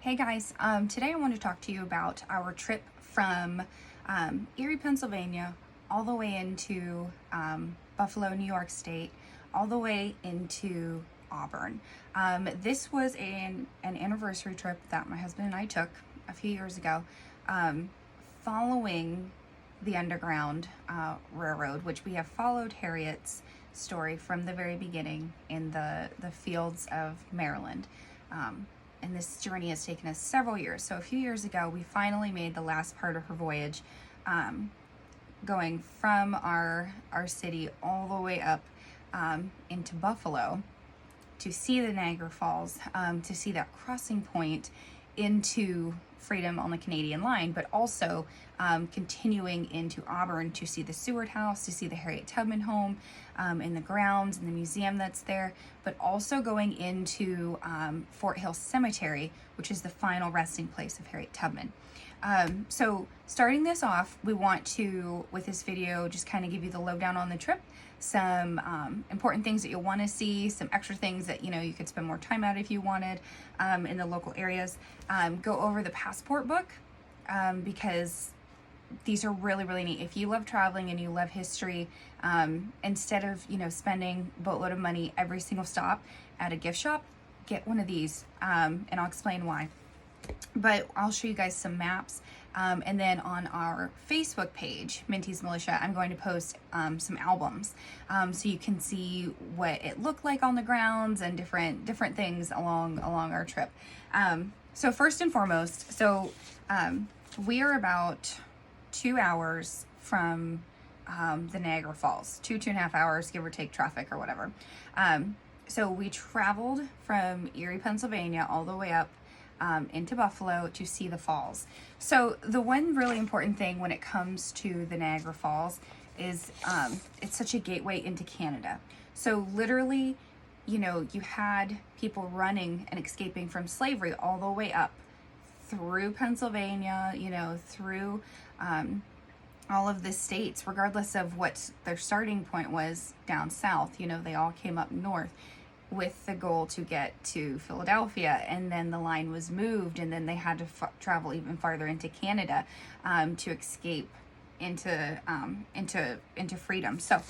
Hey guys, today I want to talk to you about our trip from Erie, Pennsylvania, all the way into Buffalo, New York State, all the way into Auburn. This was an anniversary trip that my husband and I took a few years ago, following the Underground Railroad, which we have followed Harriet's story from the very beginning in the fields of Maryland. And this journey has taken us several years. So a few years ago, we finally made the last part of her voyage, going from our city all the way up into Buffalo to see the Niagara Falls, to see that crossing point into freedom on the Canadian line, but also continuing into Auburn to see the Seward House, to see the Harriet Tubman home in the grounds and the museum that's there, but also going into Fort Hill Cemetery, which is the final resting place of Harriet Tubman. So starting this off, we want to, with this video, just kind of give you the lowdown on the trip, some important things that you'll want to see, some extra things that you could spend more time at if you wanted in the local areas. Go over the passport book because these are really, really neat. If you love traveling and you love history, instead of spending a boatload of money every single stop at a gift shop, get one of these, and I'll explain why. But I'll show you guys some maps, and then on our Facebook page, Minty's Militia, I'm going to post some albums, so you can see what it looked like on the grounds and different things along our trip. So first and foremost, we are about 2 hours from the Niagara Falls, 2.5 hours, give or take traffic or whatever. So we traveled from Erie, Pennsylvania, all the way up into Buffalo to see the falls. So the one really important thing when it comes to the Niagara Falls is it's such a gateway into Canada. So literally, you had people running and escaping from slavery all the way up through Pennsylvania, through all of the states, regardless of what their starting point was down south. They all came up north with the goal to get to Philadelphia, and then the line was moved, and then they had to travel even farther into Canada to escape into freedom. So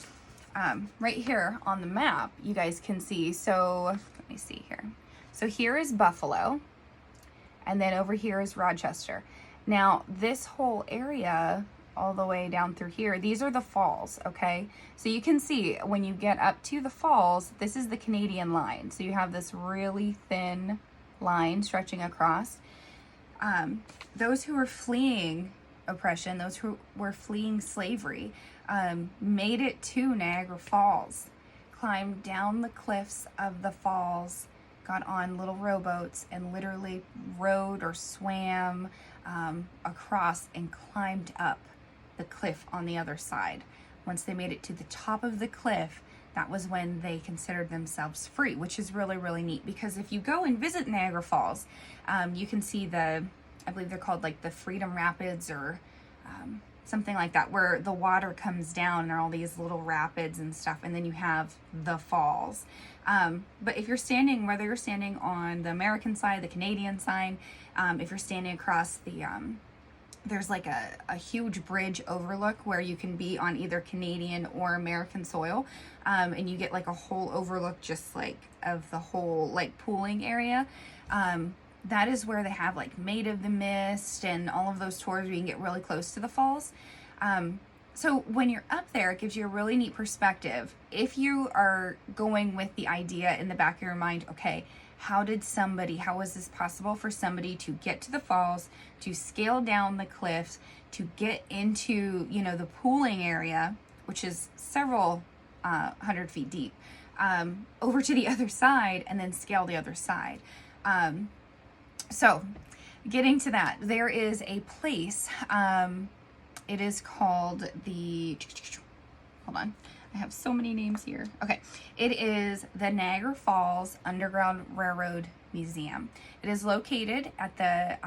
right here on the map, you guys can see, so let me see here. So here is Buffalo, and then over here is Rochester. Now this whole area all the way down through here, these are the falls, okay? So you can see when you get up to the falls, this is the Canadian line. So you have this really thin line stretching across. Those who were fleeing oppression, those who were fleeing slavery, made it to Niagara Falls, climbed down the cliffs of the falls, got on little rowboats, and literally rowed or swam across and climbed up the cliff on the other side. Once they made it to the top of the cliff, that was when they considered themselves free, which is really, really neat, because if you go and visit Niagara Falls, you can see I believe they're called like the Freedom Rapids or something like that, where the water comes down and there are all these little rapids and stuff, and then you have the falls. But if you're standing, whether you're standing on the American side, the Canadian side, if you're standing across the there's like a huge bridge overlook where you can be on either Canadian or American soil, and you get like a whole overlook just like of the whole like pooling area. That is where they have like Maid of the Mist and all of those tours where you can get really close to the falls. So when you're up there, it gives you a really neat perspective. If you are going with the idea in the back of your mind, okay, how was this possible for somebody to get to the falls, to scale down the cliffs, to get into, the pooling area, which is several 100 feet deep, over to the other side, and then scale the other side. So getting to that, there is a place, it is called hold on, I have so many names here. Okay, it is the Niagara Falls Underground Railroad Museum. It is located at the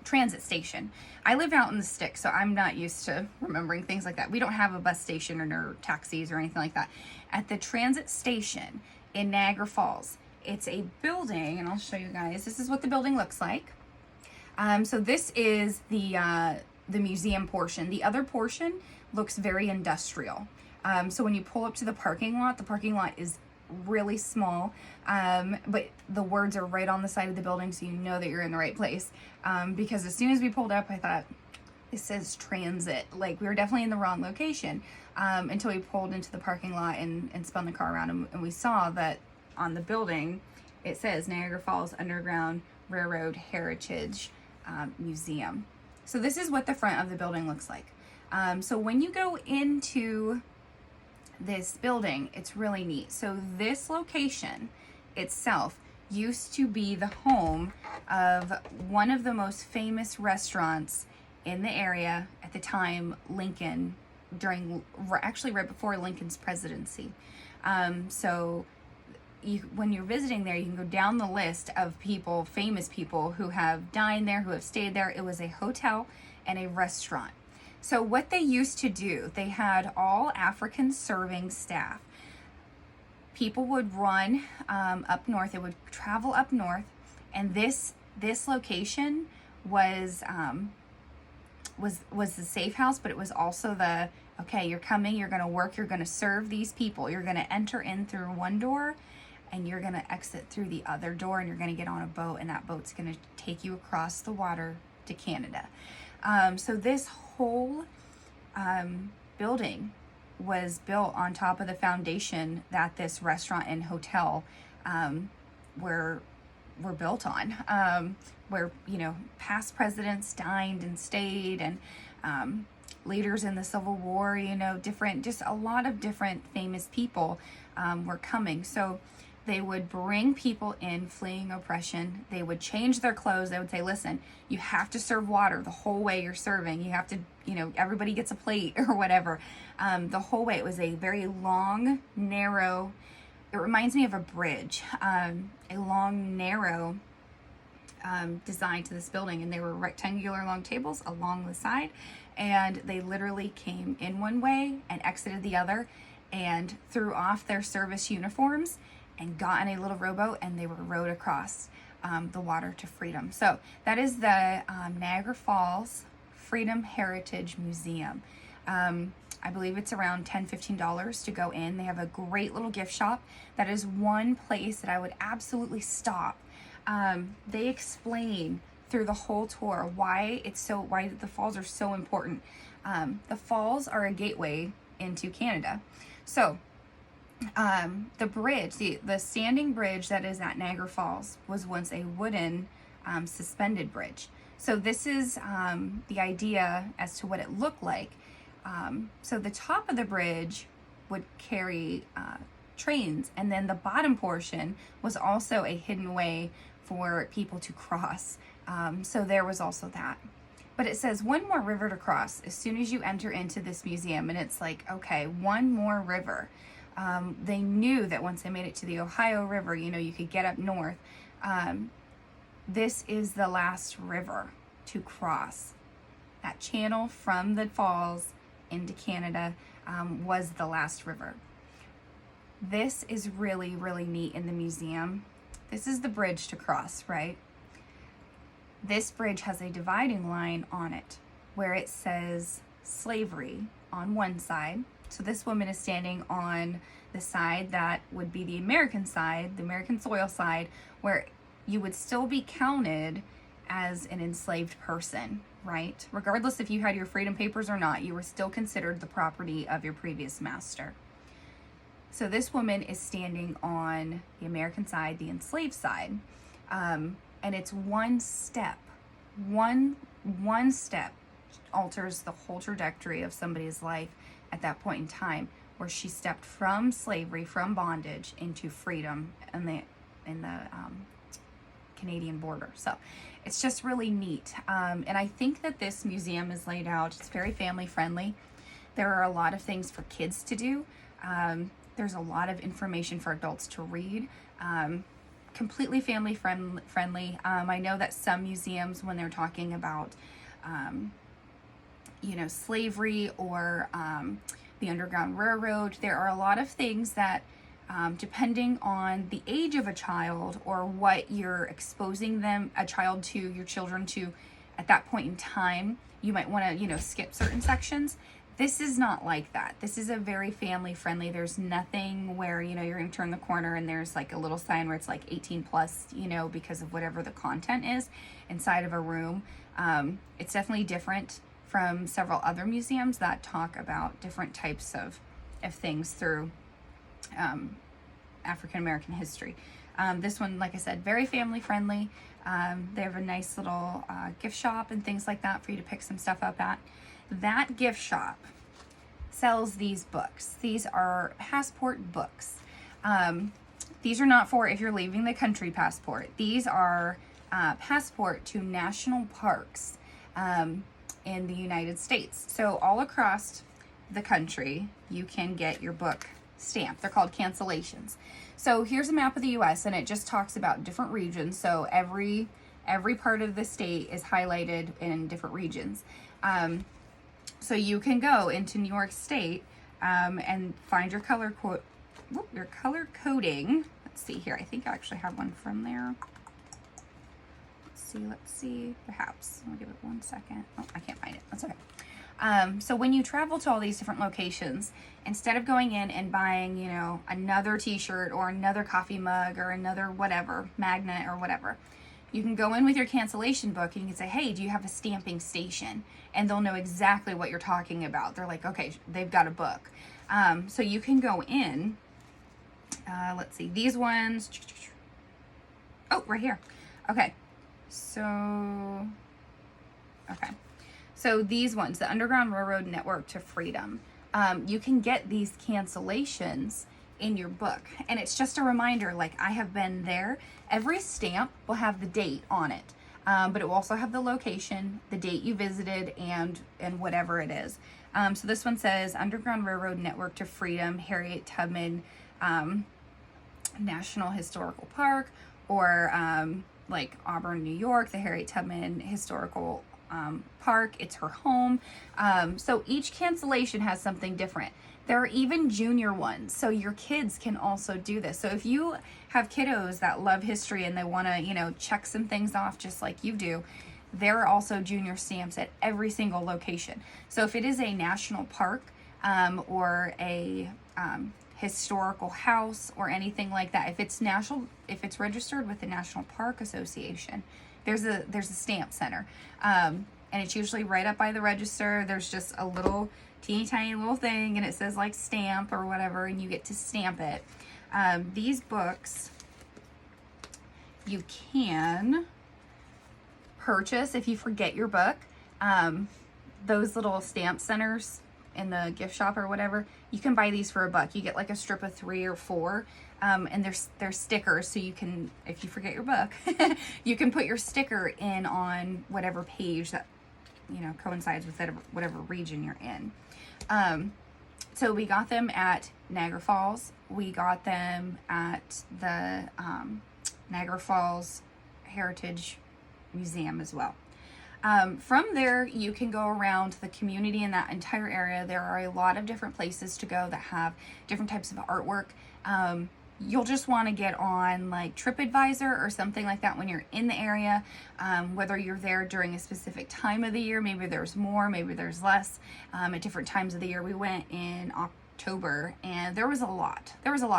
transit station. I live out in the sticks, so I'm not used to remembering things like that. We don't have a bus station or taxis or anything like that. At the transit station in Niagara Falls, it's a building, and I'll show you guys. This is what the building looks like. So this is the museum portion. The other portion looks very industrial. So when you pull up to the parking lot is really small, but the words are right on the side of the building, so you know that you're in the right place. Because as soon as we pulled up, I thought, it says transit. Like, we were definitely in the wrong location, until we pulled into the parking lot and spun the car around, and we saw that on the building it says Niagara Falls Underground Railroad Heritage Museum. So this is what the front of the building looks like. So when you go into this building, it's really neat. So this location itself used to be the home of one of the most famous restaurants in the area at the time, Lincoln, actually right before Lincoln's presidency. So when you're visiting there, you can go down the list of people, famous people who have dined there, who have stayed there. It was a hotel and a restaurant. So what they used to do, they had all African serving staff. People would run up north. They would travel up north, and this location was the safe house, but it was also the, okay, you're coming, you're going to work, you're going to serve these people. You're going to enter in through one door, and you're going to exit through the other door, and you're going to get on a boat, and that boat's going to take you across the water to Canada. So this whole building was built on top of the foundation that this restaurant and hotel were built on, where, you know, past presidents dined and stayed, and leaders in the Civil War, you know, just a lot of different famous people were coming. So they would bring people in fleeing oppression. They would change their clothes. They would say, listen, you have to serve water the whole way you're serving. You have to, you know, everybody gets a plate or whatever. The whole way. It was a very long, narrow, it reminds me of a bridge, a long, narrow design to this building. And they were rectangular long tables along the side. And they literally came in one way and exited the other, and threw off their service uniforms and got in a little rowboat, and they were rowed across the water to freedom. So that is the Niagara Falls Freedom Heritage Museum. I believe it's around $10-15 to go in. They have a great little gift shop. That is one place that I would absolutely stop. They explain through the whole tour why the falls are so important. The falls are a gateway into Canada. So the bridge, the standing bridge that is at Niagara Falls, was once a wooden suspended bridge. So this is the idea as to what it looked like. So the top of the bridge would carry trains, and then the bottom portion was also a hidden way for people to cross. So there was also that. But it says one more river to cross as soon as you enter into this museum. And it's like, okay, one more river. They knew that once they made it to the Ohio River, you know, you could get up north. This is the last river to cross. That channel from the falls into Canada was the last river. This is really, really neat in the museum. This is the bridge to cross, right? This bridge has a dividing line on it where it says slavery on one side. So this woman is standing on the side that would be the American side, the American soil side, where you would still be counted as an enslaved person, right? Regardless if you had your freedom papers or not, you were still considered the property of your previous master. So this woman is standing on the American side, the enslaved side, and it's one step alters the whole trajectory of somebody's life at that point in time, where she stepped from slavery, from bondage, into freedom in the Canadian border. So it's just really neat. And I think that this museum is laid out, it's very family friendly. There are a lot of things for kids to do. There's a lot of information for adults to read. Completely family friendly. I know that some museums, when they're talking about, slavery or the Underground Railroad, there are a lot of things that depending on the age of a child or what you're exposing a child to, your children to at that point in time, you might want to, skip certain sections. This is not like that. This is a very family friendly. There's nothing where, you're going to turn the corner and there's like a little sign where it's like 18 plus, because of whatever the content is inside of a room. It's definitely different from several other museums that talk about different types of things through African American history. This one, like I said, very family friendly. They have a nice little gift shop and things like that for you to pick some stuff up at. That gift shop sells these books. These are passport books. These are not for if you're leaving the country passport. These are passport to national parks in the United States. So all across the country, you can get your book stamped. They're called cancellations. So here's a map of the US, and it just talks about different regions. So every part of the state is highlighted in different regions. So you can go into New York State and find your color coding. Let's see here. I think I actually have one from there. Let's see. Perhaps. I'll give it 1 second. Oh, I can't find it. That's okay. So when you travel to all these different locations, instead of going in and buying, another t-shirt or another coffee mug or another whatever, magnet or whatever, you can go in with your cancellation book and you can say, hey, do you have a stamping station? And they'll know exactly what you're talking about. They're like, okay, they've got a book. So you can go in, let's see, these ones, oh, right here. Okay. So these ones, the Underground Railroad Network to Freedom, you can get these cancellations in your book. And it's just a reminder, like, I have been there. Every stamp will have the date on it, but it will also have the location, the date you visited, and whatever it is. So this one says Underground Railroad Network to Freedom, Harriet Tubman National Historical Park, or like Auburn, New York, the Harriet Tubman Historical Park. It's her home. So each cancellation has something different. There are even junior ones, so your kids can also do this. So if you have kiddos that love history and they want to, check some things off just like you do, there are also junior stamps at every single location. So if it is a national park or a historical house or anything like that, if it's registered with the National Park Association, there's a stamp center, and it's usually right up by the register. There's just a little teeny tiny little thing, and it says like stamp or whatever, and you get to stamp it. These books you can purchase if you forget your book. Those little stamp centers in the gift shop or whatever, you can buy these for $1. You get like a strip of 3 or 4, and they're stickers, so you can, if you forget your book, you can put your sticker in on whatever page that coincides with whatever region you're in. So we got them at Niagara Falls. We got them at the Niagara Falls Heritage Museum as well. From there, you can go around the community in that entire area. There are a lot of different places to go that have different types of artwork. You'll just want to get on like TripAdvisor or something like that when you're in the area, whether you're there during a specific time of the year. Maybe there's more, maybe there's less. At different times of the year. We went in October and there was a lot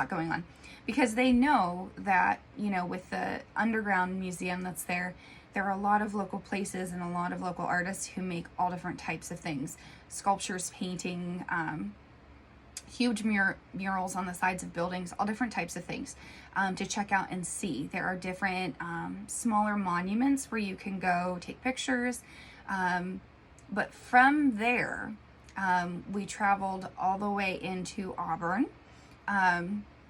going on, because they know that, with the underground museum that's there are a lot of local places and a lot of local artists who make all different types of things: sculptures, painting, huge murals on the sides of buildings, all different types of things to check out and see. There are different smaller monuments where you can go take pictures. But from there, we traveled all the way into Auburn.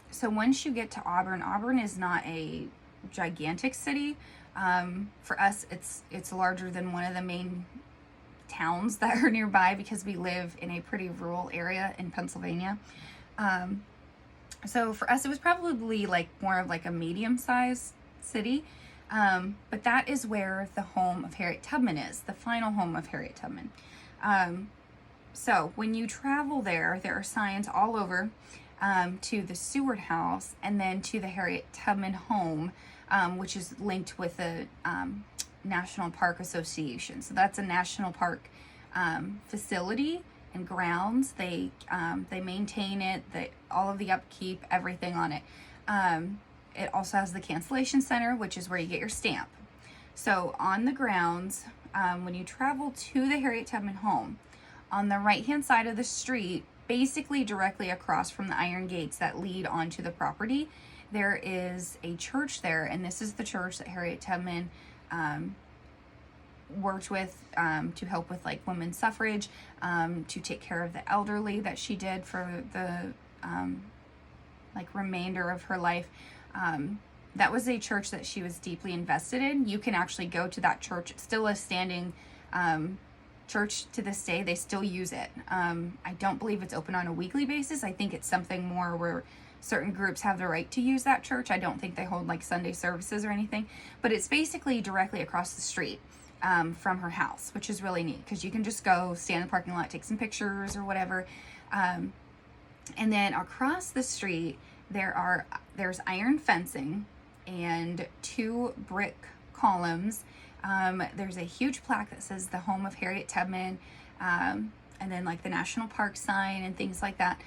So once you get to Auburn is not a gigantic city. For us, it's larger than one of the main towns that are nearby, because we live in a pretty rural area in Pennsylvania. So for us, it was probably like more of like a medium-sized city. But that is where the home of Harriet Tubman is, the final home of Harriet Tubman. So when you travel there are signs all over. to the Seward House, and then to the Harriet Tubman home, which is linked with the National Park Association. So that's a national park facility and grounds. They maintain it, all of the upkeep, everything on it. It also has the cancellation center, which is where you get your stamp. So on the grounds, when you travel to the Harriet Tubman home, on the right-hand side of the street, basically directly across from the iron gates that lead onto the property, there is a church there, and this is the church that Harriet Tubman worked with to help with like women's suffrage, to take care of the elderly that she did for the like remainder of her life. That was a church that she was deeply invested in. You can actually go to that church. It's still a standing church to this day. They still use it. I don't believe it's open on a weekly basis. I think it's something more where certain groups have the right to use that church. I don't think they hold like Sunday services or anything, but it's basically directly across the street from her house, which is really neat because you can just go stand in the parking lot, take some pictures or whatever. And then across the street, there's iron fencing and 2 brick columns. There's a huge plaque that says the home of Harriet Tubman, and then like the national park sign and things like that.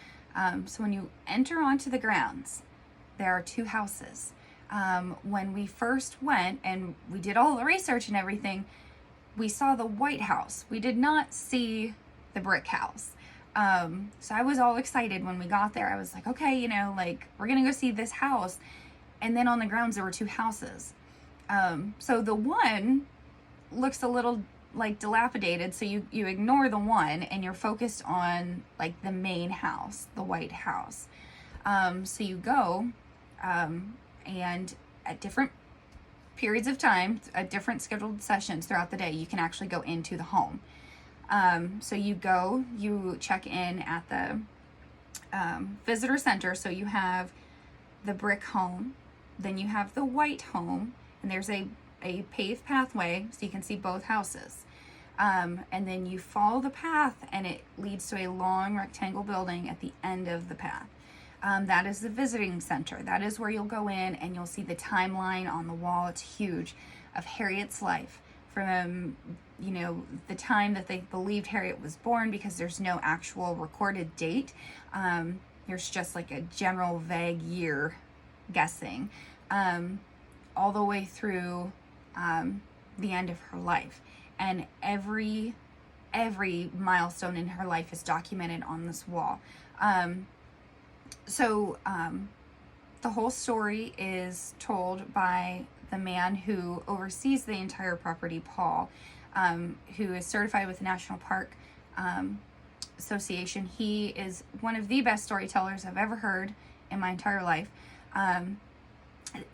So when you enter onto the grounds, there are 2 houses. When we first went and we did all the research and everything, we saw the White House. We did not see the brick house. So I was all excited when we got there. I was like, okay, you know, like we're gonna go see this house. And then on the grounds, there were 2 houses. So the one looks a little like dilapidated. So you ignore the one and you're focused on like the main house, the White House. So you go, and at different periods of time, at different scheduled sessions throughout the day, you can actually go into the home. So you check in at the visitor center. So you have the brick home, then you have the white home, and there's a paved pathway so you can see both houses. And then you follow the path and it leads to a long rectangle building at the end of the path. That is the visiting center. That is where you'll go in and you'll see the timeline on the wall. It's huge, of Harriet's life from, you know, the time that they believed Harriet was born, because there's no actual recorded date. There's just like a general vague year guessing, all the way through the end of her life. And every milestone in her life is documented on this wall. So the whole story is told by the man who oversees the entire property, Paul, who is certified with the National Park Association. He is one of the best storytellers I've ever heard in my entire life.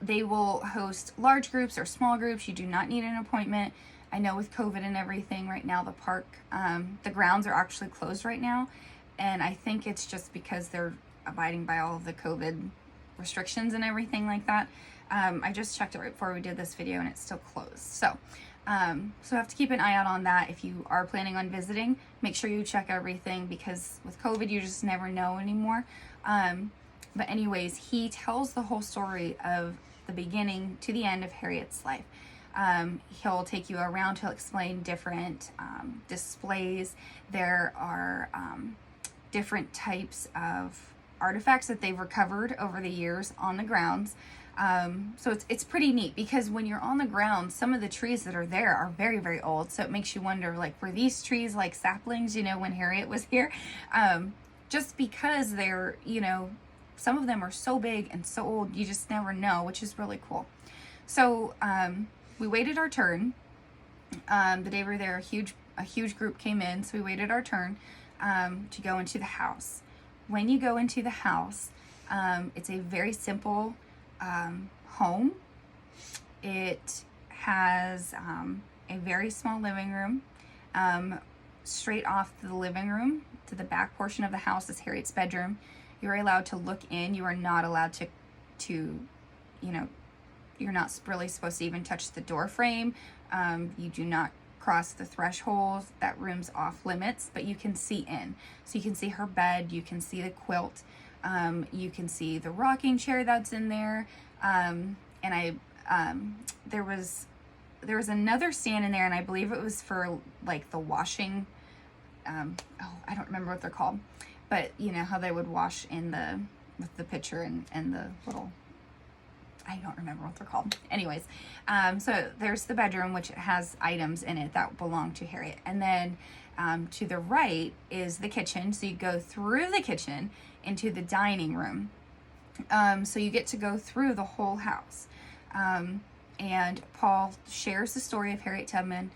They will host large groups or small groups. You do not need an appointment. I know with COVID and everything right now, the park, the grounds are actually closed right now. And I think it's just because they're abiding by all of the COVID restrictions and everything like that. I just checked it right before we did this video and it's still closed. So have to keep an eye out on that. If you are planning on visiting, make sure you check everything, because with COVID, you just never know anymore. But anyways, he tells the whole story of the beginning to the end of Harriet's life. He'll take you around, he'll explain different displays. There are different types of artifacts that they've recovered over the years on the grounds. So it's pretty neat, because when you're on the ground, some of the trees that are there are very, very old. So it makes you wonder, like, were these trees like saplings, you know, when Harriet was here? Just because they're, you know, some of them are so big and so old, you just never know, which is really cool. So we waited our turn. The day we were there, a huge group came in, so we waited our turn to go into the house. When you go into the house, it's a very simple home. It has a very small living room. Straight off the living room to the back portion of the house is Harriet's bedroom. You're allowed to look in. You are not allowed to you know, you're not really supposed to even touch the door frame. You do not cross the threshold. That room's off limits, but you can see in. So you can see her bed, you can see the quilt. You can see the rocking chair that's in there. And there was another stand in there, and I believe it was for like the washing. I don't remember what they're called, but you know how they would wash with the pitcher and the little, I don't remember what they're called. Anyways, so there's the bedroom, which has items in it that belong to Harriet. And then to the right is the kitchen. So you go through the kitchen into the dining room. So you get to go through the whole house. And Paul shares the story of Harriet Tubman.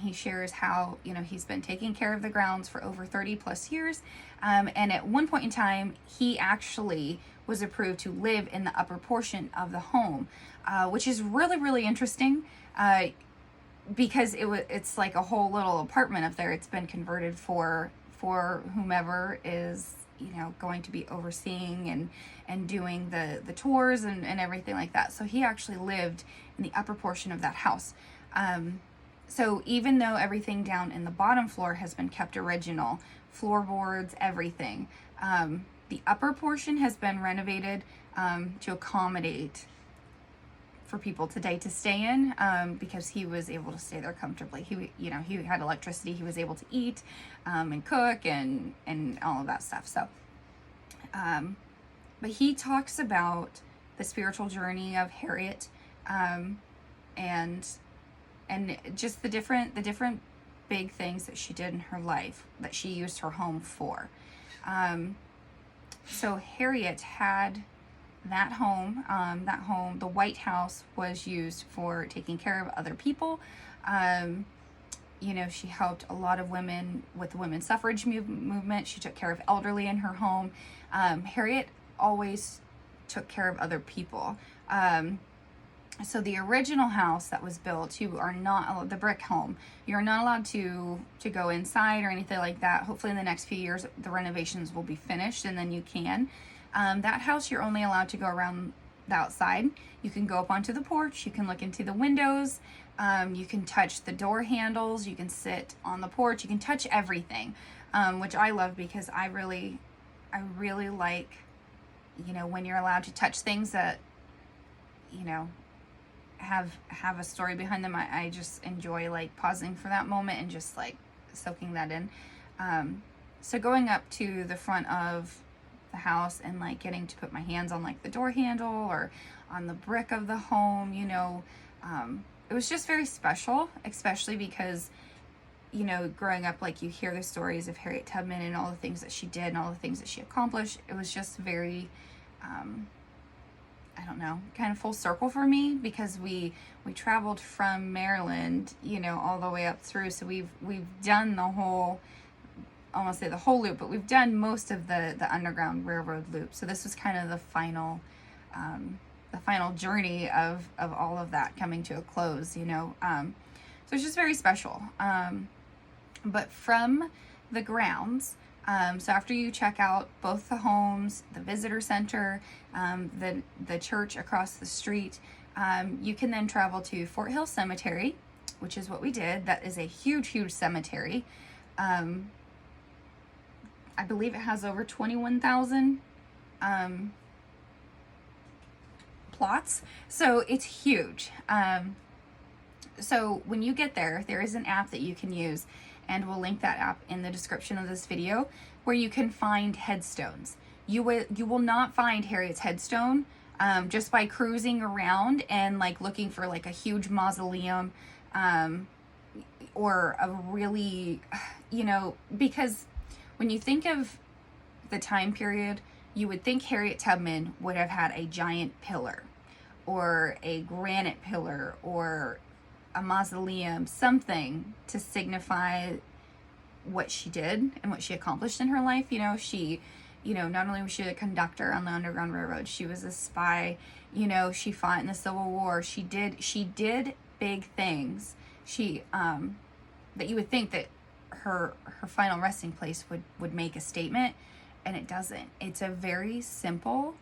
He shares how, you know, he's been taking care of the grounds for over 30 plus years. And at one point in time, he actually was approved to live in the upper portion of the home, which is really, really interesting, because it's like a whole little apartment up there. It's been converted for whomever is, you know, going to be overseeing and doing the tours and everything like that. So he actually lived in the upper portion of that house. So even though everything down in the bottom floor has been kept original, floorboards, everything, the upper portion has been renovated to accommodate for people today to stay in, because he was able to stay there comfortably. He had electricity. He was able to eat and cook and all of that stuff. So, but he talks about the spiritual journey of Harriet, and just the different big things that she did in her life that she used her home for. So Harriet had that home, the White House was used for taking care of other people. You know, she helped a lot of women with the women's suffrage movement. She took care of elderly in her home. Harriet always took care of other people. So the original house that was built, you are not, the brick home, you're not allowed to go inside or anything like that. Hopefully in the next few years, the renovations will be finished and then you can. That house, you're only allowed to go around the outside. You can go up onto the porch. You can look into the windows. You can touch the door handles. You can sit on the porch. You can touch everything, which I love because I really like, you know, when you're allowed to touch things that, you know, have a story behind them. I just enjoy like pausing for that moment and just like soaking that in. So going up to the front of the house and like getting to put my hands on like the door handle or on the brick of the home, you know, it was just very special, especially because, you know, growing up, like you hear the stories of Harriet Tubman and all the things that she did and all the things that she accomplished. It was just very, I don't know, kind of full circle for me because we traveled from Maryland, you know, all the way up through. So we've done the whole, I won't say the whole loop, but we've done most of the Underground Railroad loop. So this was kind of the final journey of all of that coming to a close, you know. So it's just very special. But from the grounds, so after you check out both the homes, the visitor center, the church across the street, you can then travel to Fort Hill Cemetery, which is what we did. That is a huge, huge cemetery. I believe it has over 21,000 plots, so it's huge. So when you get there, there is an app that you can use, and we'll link that app in the description of this video, where you can find headstones. You will not find Harriet's headstone just by cruising around and like looking for like a huge mausoleum, or a really, you know, because when you think of the time period, you would think Harriet Tubman would have had a giant pillar or a granite pillar or a mausoleum, something to signify what she did and what she accomplished in her life. You know, she, you know, not only was she a conductor on the Underground Railroad, she was a spy, you know, she fought in the Civil War. She did big things. She, that you would think that her final resting place would make a statement, and it doesn't. It's a very simple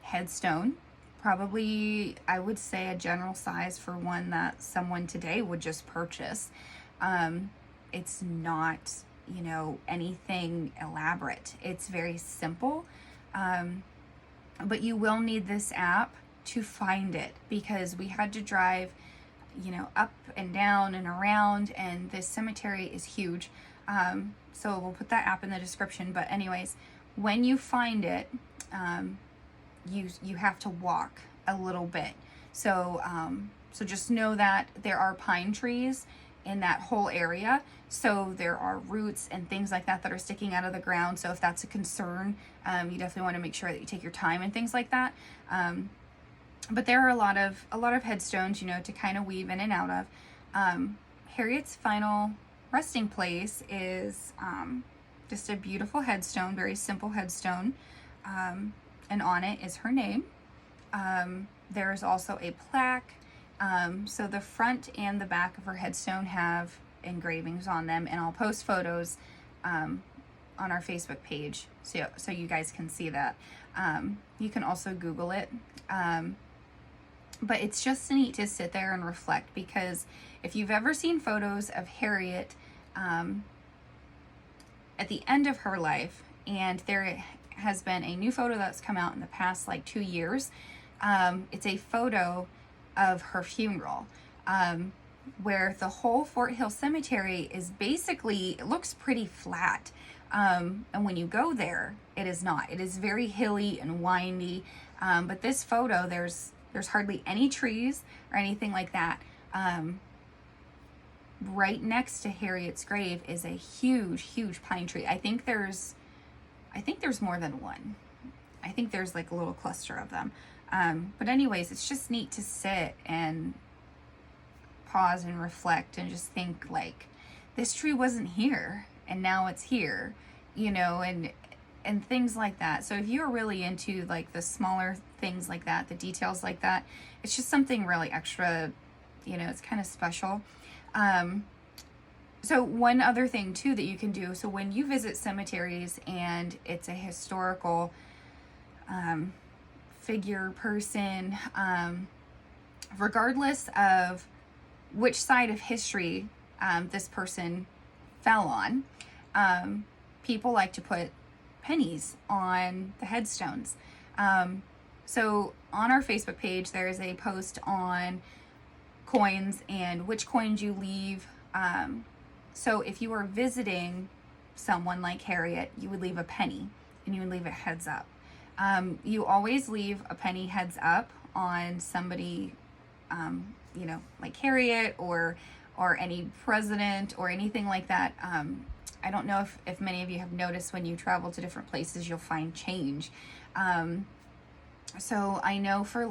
headstone, probably I would say a general size for one that someone today would just purchase. It's not, you know, anything elaborate. It's very simple, But you will need this app to find it, because we had to drive, up and down and around, and this cemetery is huge. So we'll put that app in the description. But anyways, when you find it, you have to walk a little bit. So just know that there are pine trees in that whole area. So there are roots and things like that are sticking out of the ground. So if that's a concern, you definitely want to make sure that you take your time and things like that. But there are a lot of headstones, to kind of weave in and out of. Harriet's final resting place is just a beautiful headstone, very simple headstone. And on it is her name. There's also a plaque. So the front and the back of her headstone have engravings on them, and I'll post photos on our Facebook page so you guys can see that. You can also Google it. But it's just neat to sit there and reflect, because if you've ever seen photos of Harriet at the end of her life, and there has been a new photo that's come out in the past 2 years, it's a photo of her funeral, where the whole Fort Hill Cemetery is basically, it looks pretty flat. And when you go there, it is not. It is very hilly and windy. But this photo, there's hardly any trees or anything like that. Right next to Harriet's grave is a huge pine tree. I think there's more than one. I think there's a little cluster of them. But anyways, it's just neat to sit and pause and reflect and just think, this tree wasn't here and now it's here, and things like that. So if you're really into the smaller things like that, the details like that, it's just something really extra, it's kind of special. So one other thing too that you can do, so when you visit cemeteries and it's a historical figure, person, regardless of which side of history this person fell on, people like to put pennies on the headstones. So on our Facebook page, there is a post on coins and which coins you leave. So if you are visiting someone like Harriet, you would leave a penny, and you would leave it heads up. You always leave a penny heads up on somebody, like Harriet or any president or anything like that. I don't know if many of you have noticed, when you travel to different places, you'll find change. So I know for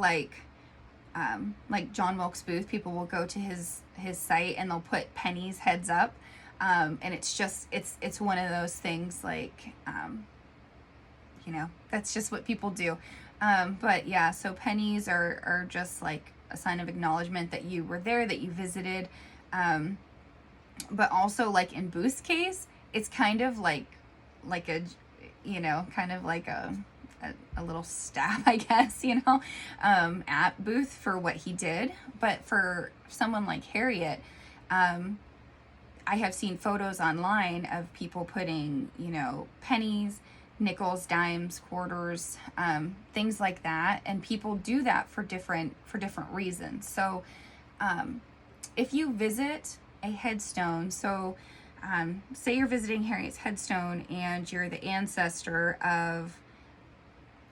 John Wilkes Booth, people will go to his site and they'll put pennies heads up. And it's just, it's one of those things that's just what people do. But yeah, so pennies are just a sign of acknowledgement that you were there, that you visited. But also in Booth's case, it's kind of a little stab, I guess, at Booth for what he did. But for someone like Harriet, I have seen photos online of people putting, pennies, nickels, dimes, quarters, things like that. And people do that for different reasons. So if you visit a headstone, so say you're visiting Harriet's headstone and you're the ancestor of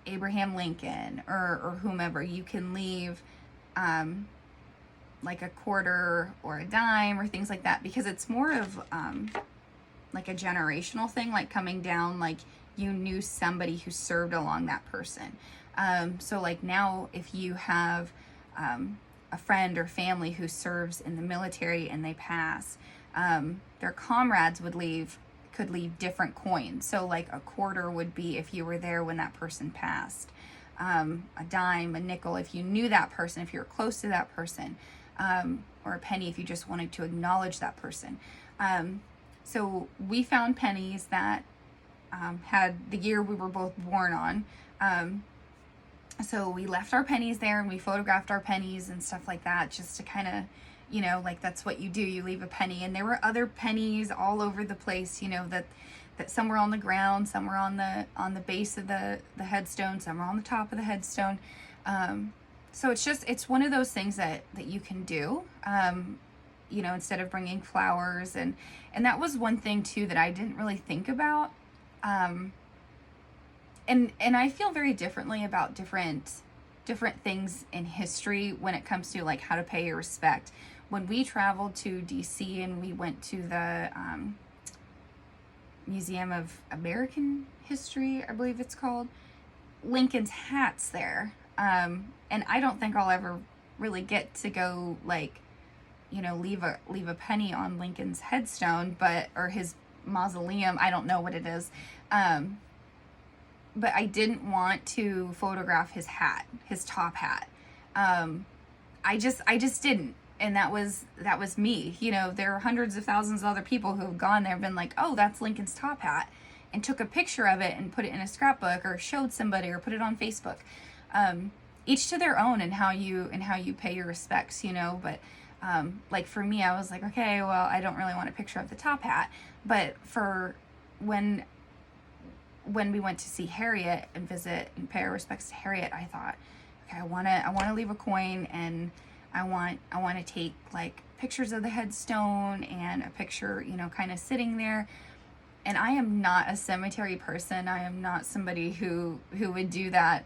Abraham Lincoln or whomever, you can leave a quarter or a dime or things like that, because it's more of a generational thing, coming down, you knew somebody who served along that person. So now if you have a friend or family who serves in the military and they pass, their comrades could leave different coins. So a quarter would be if you were there when that person passed, a dime, a nickel if you knew that person, if you were close to that person, or a penny if you just wanted to acknowledge that person. So we found pennies that had the year we were both born on. So we left our pennies there and we photographed our pennies and stuff like that, just to kind of, that's what you do. You leave a penny. And there were other pennies all over the place, that some were on the ground, some were on the base of the headstone, some were on the top of the headstone. So it's one of those things that you can do, instead of bringing flowers. And that was one thing too that I didn't really think about. And I feel very differently about different things in history when it comes to like how to pay your respect. When we traveled to DC and we went to the Museum of American History, I believe it's called, Lincoln's hat's there. And I don't think I'll ever really get to go like, leave a penny on Lincoln's headstone, or his mausoleum. I don't know what it is. But I didn't want to photograph his hat, his top hat. I just didn't. And that was me. There are hundreds of thousands of other people who have gone there and been like, oh, that's Lincoln's top hat, and took a picture of it and put it in a scrapbook or showed somebody or put it on Facebook. Each to their own, and how you pay your respects, but like for me, I was like, okay, well, I don't really want a picture of the top hat. But for when we went to see Harriet and visit and pay our respects to Harriet, I thought, okay, I want to leave a coin, and I want to take like pictures of the headstone and a picture, kind of sitting there. And I am not a cemetery person. I am not somebody who would do that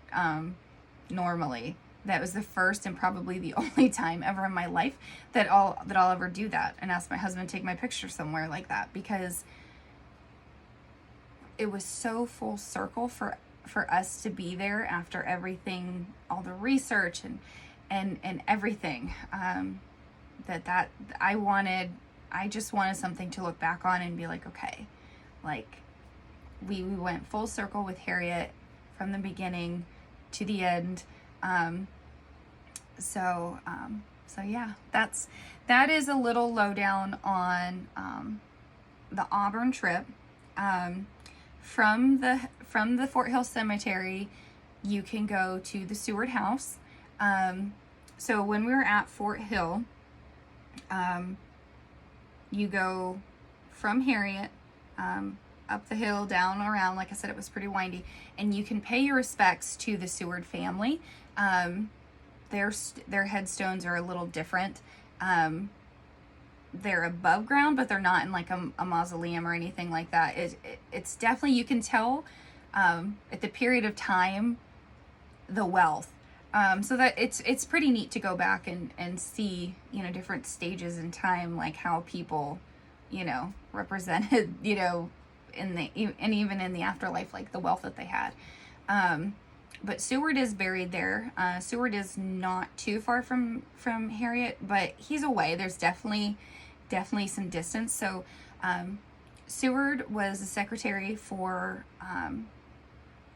normally. That was the first and probably the only time ever in my life that I'll ever do that and ask my husband to take my picture somewhere like that, because it was so full circle for us to be there after everything, all the research and everything, that I just wanted something to look back on and be like, okay, like we went full circle with Harriet from the beginning to the end. So yeah, that is a little lowdown on the Auburn trip. From the Fort Hill Cemetery, you can go to the Seward House. So when we were at Fort Hill, you go from Harriet, up the hill, down, around. Like I said, it was pretty windy, and you can pay your respects to the Seward family. Their headstones are a little different. They're above ground, but they're not in like a mausoleum or anything like that. It's definitely, you can tell at the period of time, the wealth. So that it's pretty neat to go back and see, different stages in time, like how people, represented, and even in the afterlife, like the wealth that they had. But Seward is buried there. Seward is not too far from Harriet, but he's away. There's definitely some distance. So Seward was the secretary for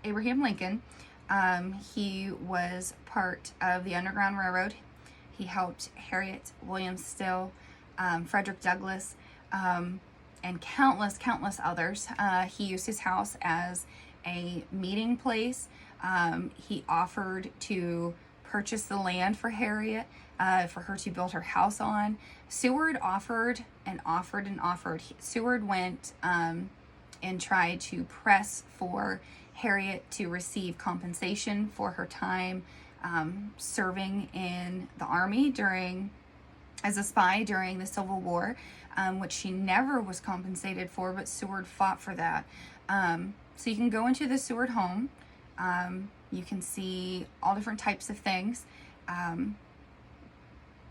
Abraham Lincoln. He was part of the Underground Railroad. He helped Harriet, William Still, Frederick Douglass, and countless others. He used his house as a meeting place. He offered to purchase the land for Harriet, for her to build her house on. Seward offered and offered and offered. Seward went and tried to press for Harriet to receive compensation for her time serving in the Army as a spy during the Civil War, which she never was compensated for, but Seward fought for that. So you can go into the Seward home. You can see all different types of things.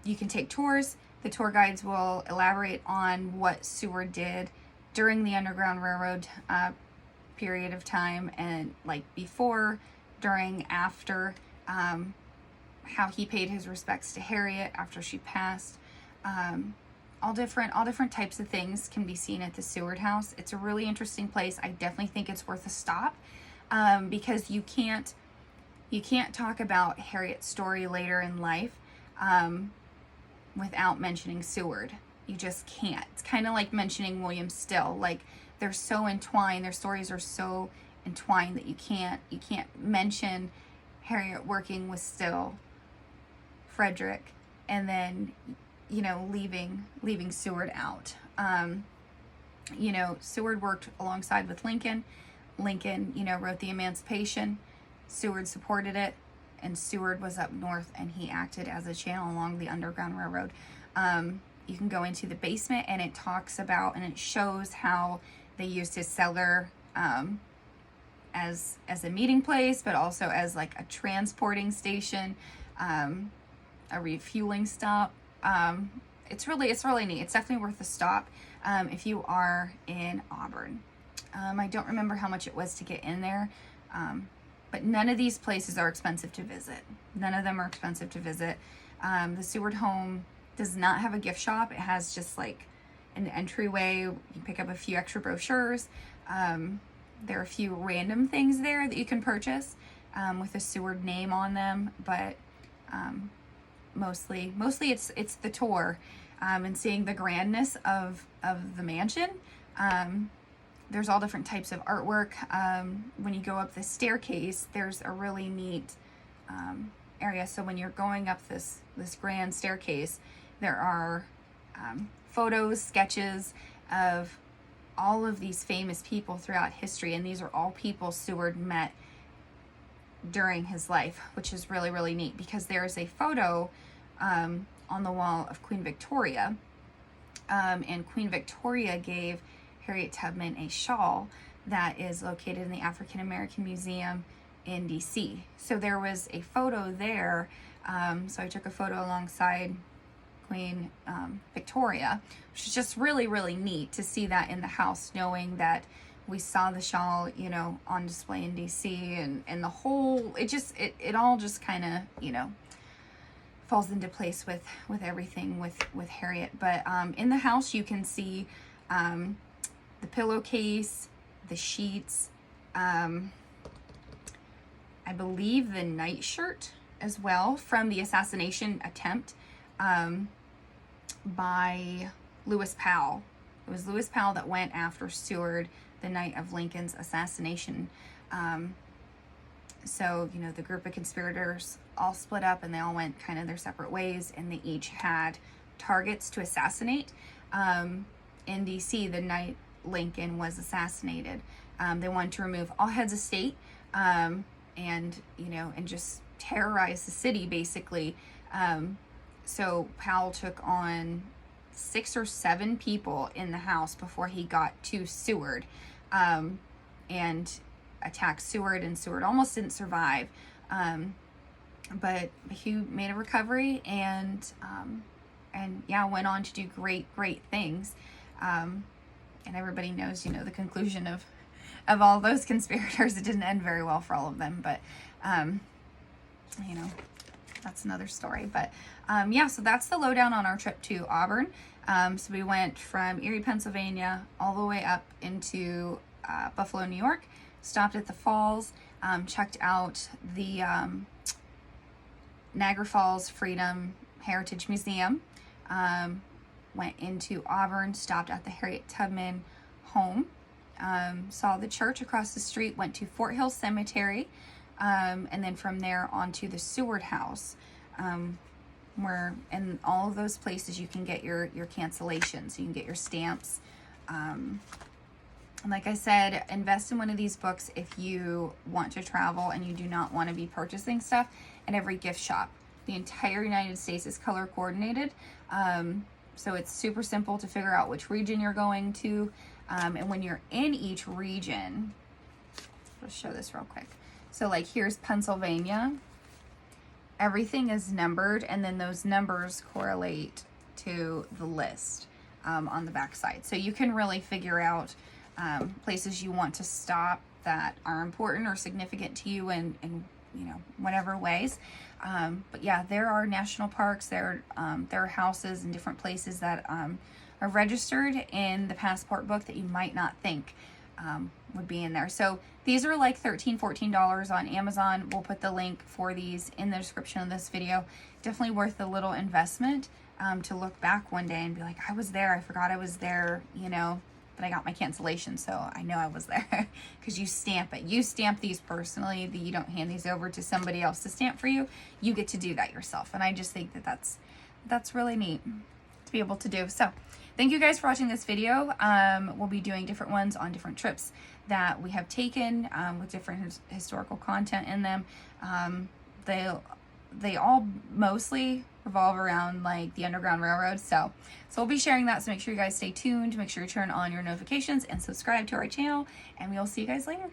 You can take tours. The tour guides will elaborate on what Seward did during the Underground Railroad period of time, and like before, during, after, how he paid his respects to Harriet after she passed. All different types of things can be seen at the Seward House. It's a really interesting place. I definitely think it's worth a stop, because you can't talk about Harriet's story later in life without mentioning Seward. You just can't. It's kind of like mentioning William Still. Like, they're so entwined. Their stories are so entwined that you can't mention Harriet working with Still, Frederick, and then leaving Seward out. You know, Seward worked alongside with Lincoln. Lincoln, you know, wrote the Emancipation. Seward supported it, and Seward was up north, and he acted as a channel along the Underground Railroad. You can go into the basement, and it talks about, and it shows how they used his cellar as a meeting place, but also as like a transporting station, a refueling stop. It's really neat. It's definitely worth a stop if you are in Auburn. I don't remember how much it was to get in there, but none of these places are expensive to visit. None of them are expensive to visit. The Seward home does not have a gift shop. It has just like an entryway. You pick up a few extra brochures. There are a few random things there that you can purchase with a Seward name on them, but mostly it's the tour and seeing the grandness of the mansion. There's all different types of artwork. When you go up the staircase, there's a really neat area. So when you're going up this grand staircase, there are photos, sketches of all of these famous people throughout history, and these are all people Seward met during his life, which is really neat, because there is a photo on the wall of Queen Victoria, and Queen Victoria gave Harriet Tubman a shawl that is located in the African American Museum in DC. So there was a photo there. So I took a photo alongside Queen Victoria, which is just really neat to see that in the house, knowing that we saw the shawl, you know, on display in DC, and the whole, it all just kind of, you know, falls into place with everything with Harriet. But in the house you can see the pillowcase, the sheets, I believe the nightshirt as well from the assassination attempt by Lewis Powell. It was Lewis Powell that went after Seward the night of Lincoln's assassination. So, you know, the group of conspirators all split up, and they all went kind of their separate ways, and they each had targets to assassinate. In DC, the night Lincoln was assassinated, they wanted to remove all heads of state, and, you know, and just terrorize the city, basically. So Powell took on 6 or 7 people in the house before he got to Seward, and attacked Seward, and Seward almost didn't survive. But he made a recovery, and yeah, went on to do great things. And everybody knows, you know, the conclusion of all those conspirators. It didn't end very well for all of them, but you know, that's another story. But yeah, so that's the lowdown on our trip to Auburn. So we went from Erie, Pennsylvania, all the way up into Buffalo, New York, stopped at the falls, checked out the Niagara Falls Freedom Heritage Museum, went into Auburn, stopped at the Harriet Tubman home, saw the church across the street, went to Fort Hill Cemetery, and then from there on to the Seward house, where in all of those places you can get your cancellations, you can get your stamps. And like I said, invest in one of these books if you want to travel and you do not want to be purchasing stuff at every gift shop. The entire United States is color coordinated, so it's super simple to figure out which region you're going to, and when you're in each region, let's show this real quick. So like here's Pennsylvania. Everything is numbered, and then those numbers correlate to the list on the back side. So you can really figure out places you want to stop that are important or significant to you in you know, whatever ways. But yeah, there are national parks, there are houses in different places that are registered in the passport book that you might not think would be in there. So these are like $13-14 on Amazon. We'll put the link for these in the description of this video. Definitely worth the little investment to look back one day and be like, I was there, I forgot I was there, you know, but I got my cancellation, so I know I was there. Because you stamp it. You stamp these personally. You don't hand these over to somebody else to stamp for you. You get to do that yourself, and I just think that that's really neat. to be able to do. So thank you guys for watching this video. We'll be doing different ones on different trips that we have taken, with different historical content in them. They all mostly revolve around like the Underground Railroad. So we'll be sharing that. So make sure you guys stay tuned. Make sure you turn on your notifications and subscribe to our channel, and we'll see you guys later.